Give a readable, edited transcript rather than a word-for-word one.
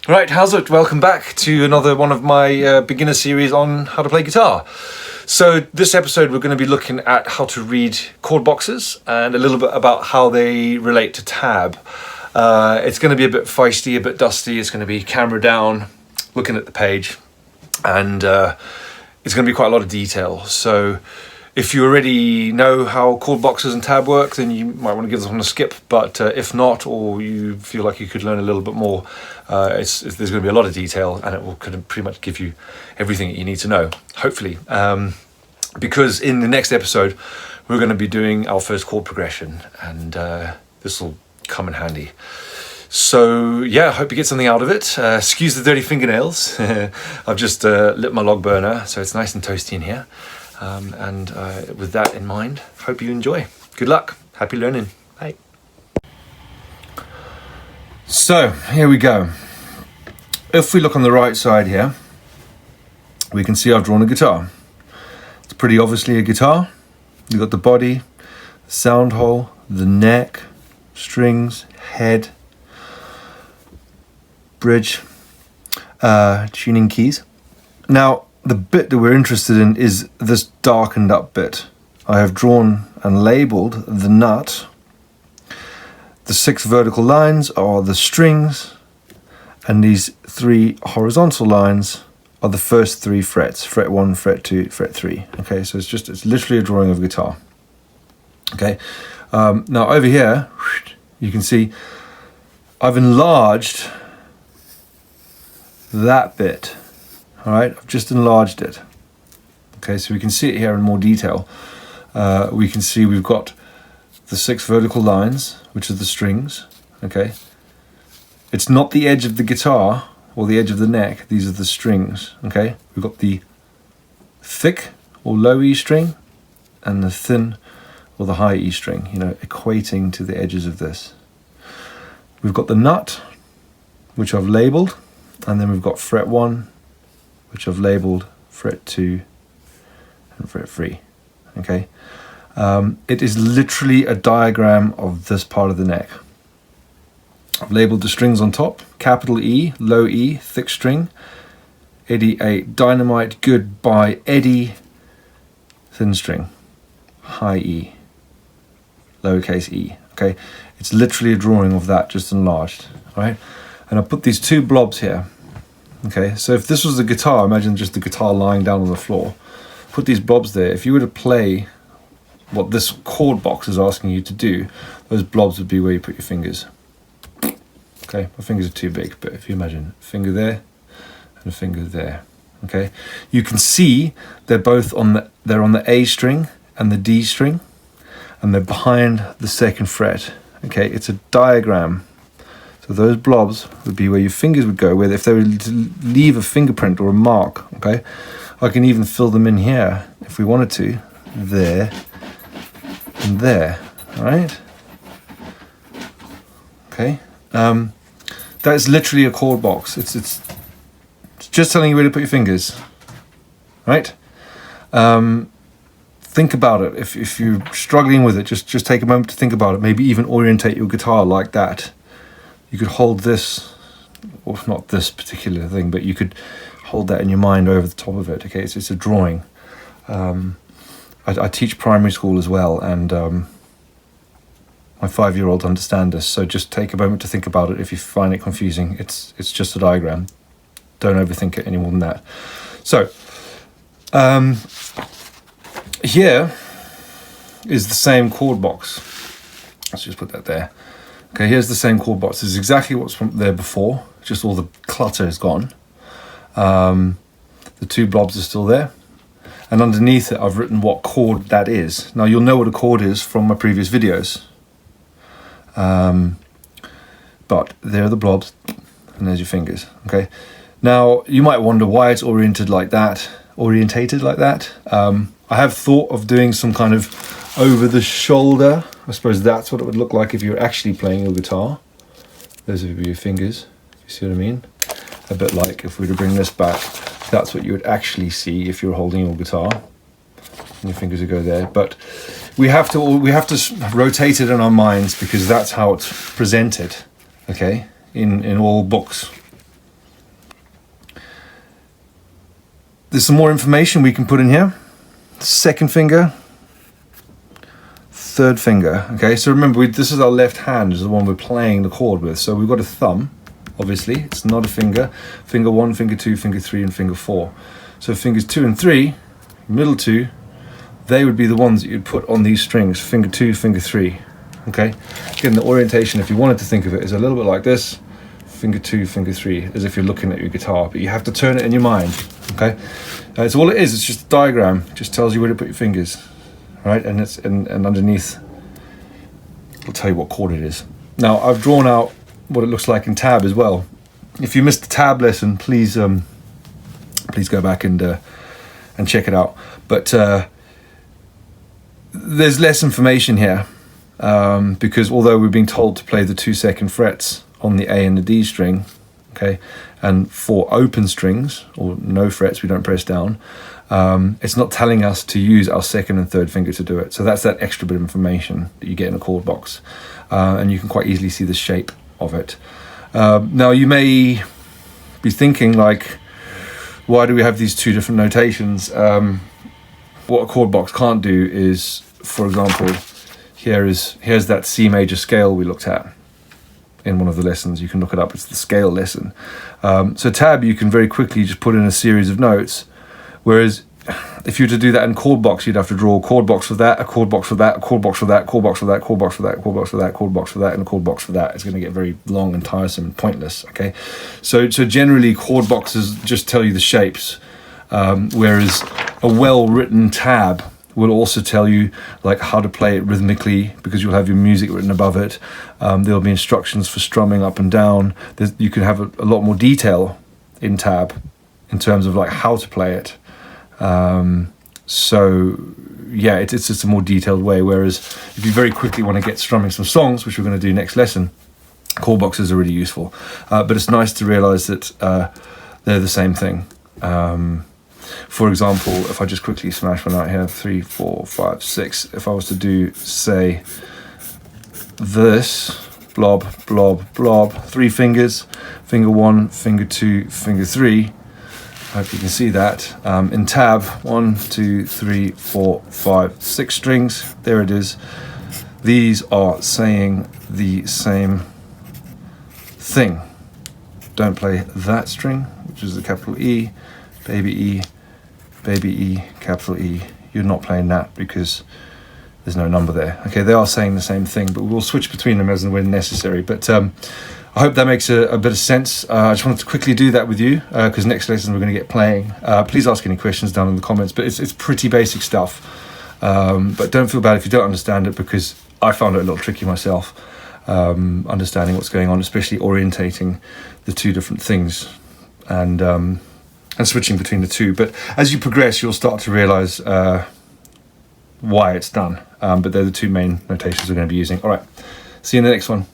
Right, how's it? Welcome back to another one of my beginner series on how to play guitar. So this episode we're going to be looking at how to read chord boxes and a little bit about how they relate to tab. It's going to be a bit feisty, a bit dusty. It's going to be camera down, looking at the page, and it's going to be quite a lot of detail. So if you already know how chord boxes and tab work, then you might want to give this one a skip. But if not, or you feel like you could learn a little bit more, there's going to be a lot of detail, and it will kind of pretty much give you everything that you need to know, hopefully. Because in the next episode, we're going to be doing our first chord progression, and this will come in handy. So yeah, I hope you get something out of it. Excuse the dirty fingernails. I've just lit my log burner, so it's nice and toasty in here. And with that in mind, hope you enjoy. Good luck. Happy learning. Bye. So here we go. If we look on the right side here, we can see I've drawn a guitar. It's pretty obviously a guitar. You've got the body, the sound hole, the neck, strings, head, bridge, tuning keys. Now, the bit that we're interested in is this darkened up bit. I have drawn and labeled the nut. The 6 vertical lines are the strings, and these 3 horizontal lines are the first 3 frets, fret 1, fret 2, fret 3. Okay, so it's literally a drawing of a guitar. Okay, now over here, you can see I've enlarged that bit. All right, I've just enlarged it. Okay, so we can see it here in more detail. We can see we've got the 6 vertical lines, which are the strings. Okay, it's not the edge of the guitar or the edge of the neck. These are the strings. Okay, we've got the thick or low E string and the thin or the high E string, you know, equating to the edges of this. We've got the nut, which I've labeled, and then we've got fret 1, which I've labeled fret 2 and fret 3. Okay, it is literally a diagram of this part of the neck. I've labeled the strings on top: capital E, low E, thick string, Eddie 8, dynamite, goodbye, Eddie, thin string, high E, lowercase e. Okay, it's literally a drawing of that, just enlarged. All right, and I put these 2 blobs here. Okay, so if this was a guitar, imagine just the guitar lying down on the floor. Put these blobs there. If you were to play what this chord box is asking you to do, those blobs would be where you put your fingers. Okay, my fingers are too big, but if you imagine a finger there and a finger there. Okay, you can see they're both on the A string and the D string, and they're behind the 2nd fret. Okay, it's a diagram. So those blobs would be where your fingers would go, where if they were to leave a fingerprint or a mark. Okay, I can even fill them in here if we wanted to, there and there. All right. Okay, that is literally a chord box. It's just telling you where to put your fingers. Right. Think about it. If you're struggling with it, just take a moment to think about it. Maybe even orientate your guitar like that. You could hold this, or not this particular thing, but you could hold that in your mind over the top of it. Okay, it's a drawing. I teach primary school as well, and my 5-year-olds understand this. So just take a moment to think about it. If you find it confusing, it's just a diagram. Don't overthink it any more than that. So here is the same chord box. Let's just put that there. Okay, here's the same chord box. This is exactly what's from there before, just all the clutter is gone. The 2 blobs are still there. And underneath it, I've written what chord that is. Now, you'll know what a chord is from my previous videos. But there are the blobs, and there's your fingers. Okay. Now, you might wonder why it's orientated like that. I have thought of doing some kind of over the shoulder. I suppose that's what it would look like if you're actually playing your guitar. Those would be your fingers. You see what I mean? A bit like if we were to bring this back, that's what you would actually see if you're holding your guitar. And your fingers would go there. But we have to rotate it in our minds because that's how it's presented. Okay, in all books. There's some more information we can put in here. Second finger, third finger. Okay, so remember, this is our left hand, is the one we're playing the chord with. So we've got a thumb, obviously. It's not a finger. Finger 1, finger 2, finger 3, and finger 4. So fingers 2 and 3, middle 2, they would be the ones that you'd put on these strings. Finger 2, finger 3. Okay, again, the orientation, if you wanted to think of it, is a little bit like this. Finger 2, finger 3, as if you're looking at your guitar, but you have to turn it in your mind. Okay, so all it is, it's just a diagram. It just tells you where to put your fingers, right? And it's and underneath, it'll tell you what chord it is. Now, I've drawn out what it looks like in tab as well. If you missed the tab lesson, please please go back and check it out. But there's less information here because although we're being told to play the 2 second frets on the A and the D string, okay, and for open strings or no frets, we don't press down. It's not telling us to use our second and third finger to do it. So that's that extra bit of information that you get in a chord box, and you can quite easily see the shape of it. Now you may be thinking, like, why do we have these 2 different notations? What a chord box can't do is, for example, here's that C major scale we looked at in one of the lessons. You can look it up, it's the scale lesson. So tab, you can very quickly just put in a series of notes, whereas if you were to do that in chord box, you'd have to draw a chord box for that, a chord box for that, a chord box for that, chord box for that, chord box for that, chord box for that, chord box for that, and a chord box for that. It's going to get very long and tiresome and pointless. Okay, so generally chord boxes just tell you the shapes, whereas a well-written tab will also tell you like how to play it rhythmically, because you'll have your music written above it. There'll be instructions for strumming up and down. You can have a lot more detail in tab in terms of like how to play it. So yeah, it's just a more detailed way. Whereas if you very quickly want to get strumming some songs, which we're going to do next lesson, chord boxes are really useful. But it's nice to realize that they're the same thing. For example, if I just quickly smash one out here, 3, 4, 5, 6. If I was to do, say, this, blob, blob, blob, 3 fingers, finger 1, finger 2, finger 3. I hope you can see that. In tab, 1, 2, 3, 4, 5, 6 strings. There it is. These are saying the same thing. Don't play that string, which is the capital E, baby E, capital E. You're not playing that because there's no number there. Okay, they are saying the same thing, but we'll switch between them as and when necessary. But I hope that makes a bit of sense. I just wanted to quickly do that with you because next lesson we're going to get playing. Please ask any questions down in the comments, but it's pretty basic stuff. But don't feel bad if you don't understand it, because I found it a little tricky myself, understanding what's going on, especially orientating the 2 different things and switching between the 2. But as you progress, you'll start to realize why it's done. But they're the 2 main notations we're going to be using. All right, see you in the next one.